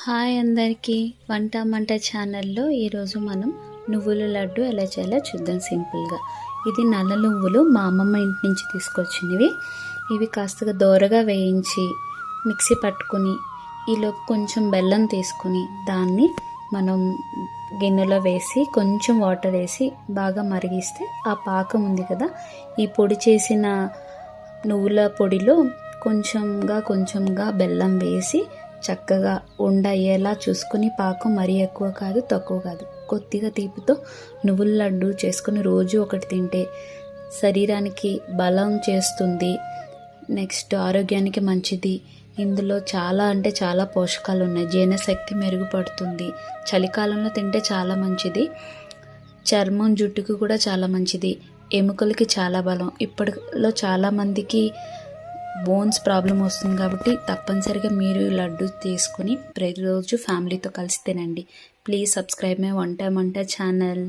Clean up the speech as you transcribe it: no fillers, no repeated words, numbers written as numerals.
Hi అందరికీ వంట మంట ఛానల్లో ఈరోజు మనం నువ్వుల లడ్డు ఎలా చేయాలో చూద్దాం. సింపుల్గా ఇది నల్ల నువ్వులు మా అమ్మమ్మ ఇంటి నుంచి తీసుకొచ్చినవి. ఇవి కాస్తగా దోరగా వేయించి మిక్సీ పట్టుకుని ఈలోపు కొంచెం బెల్లం తీసుకుని దాన్ని మనం గిన్నెలో వేసి కొంచెం వాటర్ వేసి బాగా మరిగిస్తే ఆ పాకం ఉంది కదా, ఈ పొడి చేసిన నువ్వుల పొడిలో కొంచెంగా బెల్లం వేసి చక్కగా ఉండయ్యేలా చూసుకుని, పాకం మరీ ఎక్కువ కాదు తక్కువ కాదు, కొద్దిగా తీపితో నువ్వుల లడ్డు చేసుకుని రోజు ఒకటి తింటే శరీరానికి బలం చేస్తుంది, నెక్స్ట్ ఆరోగ్యానికి మంచిది. ఇందులో చాలా పోషకాలు ఉన్నాయి. జీర్ణశక్తి మెరుగుపడుతుంది. చలికాలంలో తింటే చాలా మంచిది. చర్మం జుట్టుకు కూడా చాలా మంచిది. ఎముకలకి చాలా బలం. ఇప్పటిలో చాలామందికి బోన్స్ ప్రాబ్లం వస్తుంది కాబట్టి తప్పనిసరిగా మీరు లడ్డు తీసుకుని ప్రతిరోజు ఫ్యామిలీతో కలిసి తినండి. ప్లీజ్ సబ్స్క్రైబ్ మై వంట మంట ఛానల్.